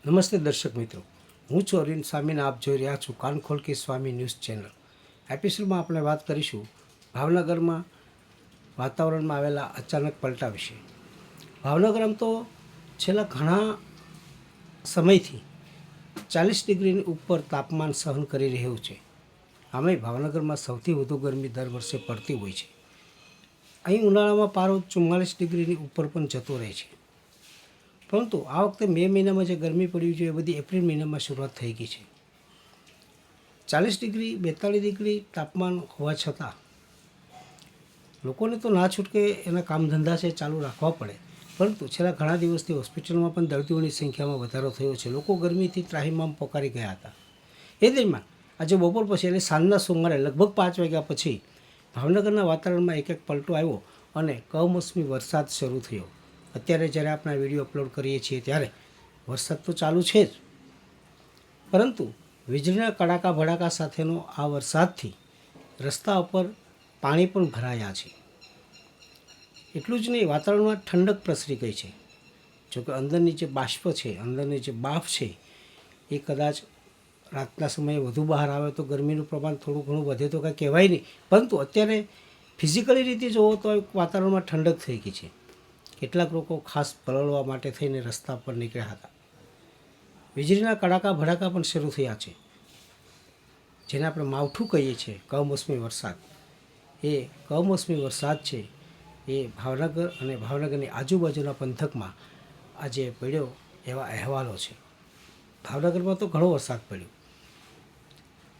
નમસ્તે દર્શક મિત્રો, હું છું અરવિંદ સ્વામીને આપ જોઈ રહ્યા છો કાન ખોલ કે સ્વામી ન્યૂઝ ચેનલ. એપિસોડમાં આપણે વાત કરીશું ભાવનગરમાં વાતાવરણમાં આવેલા અચાનક પલટા વિશે. ભાવનગર આમ તો છેલ્લા ઘણા સમયથી 40 ડિગ્રીની ઉપર તાપમાન સહન કરી રહ્યું છે. આમે ભાવનગરમાં સૌથી વધુ ગરમી દર વર્ષે પડતી હોય છે. અહીં ઉનાળામાં પારો 44 ડિગ્રીની ઉપર પણ જતો રહે છે. પરંતુ આ વખતે મે મહિનામાં જે ગરમી પડી છે એ બધી એપ્રિલ મહિનામાં શરૂઆત થઈ ગઈ છે. 40 ડિગ્રી 42 ડિગ્રી તાપમાન હોવા છતાં લોકોને તો ના છૂટકે એના કામ ધંધા છે ચાલુ રાખવા પડે. પરંતુ છેલ્લા ઘણા દિવસથી હોસ્પિટલમાં પણ દર્દીઓની સંખ્યામાં વધારો થયો છે. લોકો ગરમીથી ત્રાહિમામ પોકારી ગયા હતા. એ દરમિયાન આજે બપોર પછી એટલે સાંજના સુમારે લગભગ 5 વાગ્યા પછી ભાવનગરના વાતાવરણમાં એક પલટો આવ્યો અને કમોસમી વરસાદ શરૂ થયો. અત્યારે જ્યારે આપણે વિડીયો અપલોડ કરીએ છીએ ત્યારે વરસાદ તો ચાલુ છે જ, પરંતુ વીજળીના કડાકા ભડાકા સાથેનો આ વરસાદથી રસ્તા ઉપર પાણી પણ ભરાયા છે. એટલું જ નહીં, વાતાવરણમાં ઠંડક પ્રસરી ગઈ છે. જોકે અંદરની જે બાષ્પ છે, અંદરની જે બાફ છે એ કદાચ રાતના સમયે વધુ બહાર આવે તો ગરમીનું પ્રમાણ થોડું ઘણું વધે તો કાંઈ કહેવાય નહીં, પરંતુ અત્યારે ફિઝિકલી રીતે જોવો તો વાતાવરણમાં ઠંડક થઈ ગઈ છે. કેટલાક લોકો ખાસ પલળવા માટે થઈને રસ્તા પર નીકળ્યા હતા. વીજળીના કડાકા ભડાકા પણ શરૂ થયા છે. જેને આપણે માવઠું કહીએ છીએ, કમોસમી વરસાદ. એ કમોસમી વરસાદ છે એ ભાવનગર અને ભાવનગરની આજુબાજુના પંથકમાં આજે પડ્યો એવા અહેવાલો છે. ભાવનગરમાં તો ઘણો વરસાદ પડ્યો,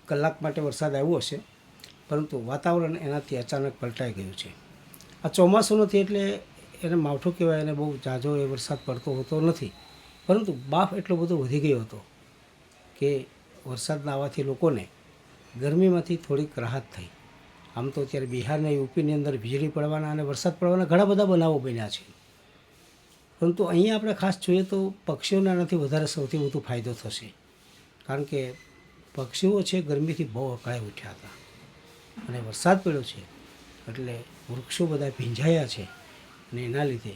કલાક માટે વરસાદ આવ્યો હશે, પરંતુ વાતાવરણ એનાથી અચાનક પલટાઈ ગયું છે. આ ચોમાસું નથી એટલે એને માવઠું કહેવાય, એને બહુ ઝાઝો એ વરસાદ પડતો હોતો નથી, પરંતુ બાફ એટલો બધો વધી ગયો હતો કે વરસાદના આવવાથી લોકોને ગરમીમાંથી થોડીક રાહત થઈ. આમ તો અત્યારે બિહારના યુપીની અંદર વીજળી પડવાના અને વરસાદ પડવાના ઘણા બધા બનાવો બન્યા છે, પરંતુ અહીંયા આપણે ખાસ જોઈએ તો પક્ષીઓને આનાથી વધારે સૌથી વધુ ફાયદો થશે. કારણ કે પક્ષીઓ છે ગરમીથી બહુ અકળાઈ ઉઠ્યા હતા અને વરસાદ પડ્યો છે એટલે વૃક્ષો બધા ભીંજાયા છે અને એના લીધે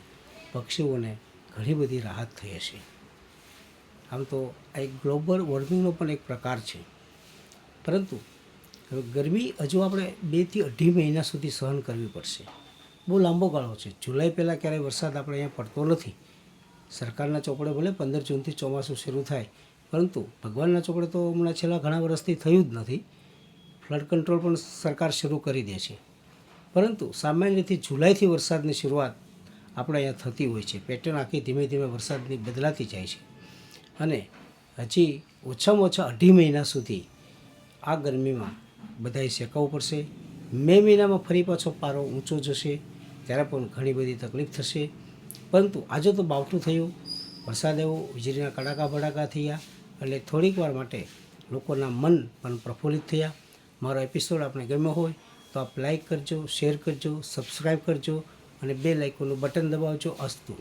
પક્ષીઓને ઘણી બધી રાહત થઈ હશે. આમ તો આ એક ગ્લોબલ વોર્મિંગનો પણ એક પ્રકાર છે, પરંતુ હવે ગરમી હજુ આપણે 2 થી 2.5 મહિના સુધી સહન કરવી પડશે. બહુ લાંબો ગાળો છે. જુલાઈ પહેલાં ક્યારેય વરસાદ આપણે અહીંયા પડતો નથી. સરકારના ચોપડે ભલે 15 જૂનથી ચોમાસું શરૂ થાય, પરંતુ ભગવાનના ચોપડે તો હમણાં છેલ્લા ઘણા વર્ષથી થયું જ નથી. ફ્લડ કંટ્રોલ પણ સરકાર શરૂ કરી દે છે, પરંતુ સામાન્ય રીતે જુલાઈથી વરસાદની શરૂઆત આપણે અહીંયા થતી હોય છે. પેટર્ન આખી ધીમે ધીમે વરસાદની બદલાતી જાય છે અને હજી ઓછામાં ઓછા 2.5 મહિના સુધી આ ગરમીમાં બધાએ શેકાવવું પડશે. મે મહિનામાં ફરી પાછો પારો ઊંચો જશે ત્યારે પણ ઘણી બધી તકલીફ થશે. પરંતુ આજે તો બાવઠું થયું, વરસાદ આવ્યો, વીજળીના કડાકા ભડાકા થયા એટલે થોડીક વાર માટે લોકોના મન પણ પ્રફુલ્લિત થયા. મારો એપિસોડ આપણે ગમ્યો હોય તો આપ લાઈક કરજો, શેર કરજો, સબસ્ક્રાઈબ કરજો અને બેલ આઇકોનનું બટન દબાવજો. અસ્તુ.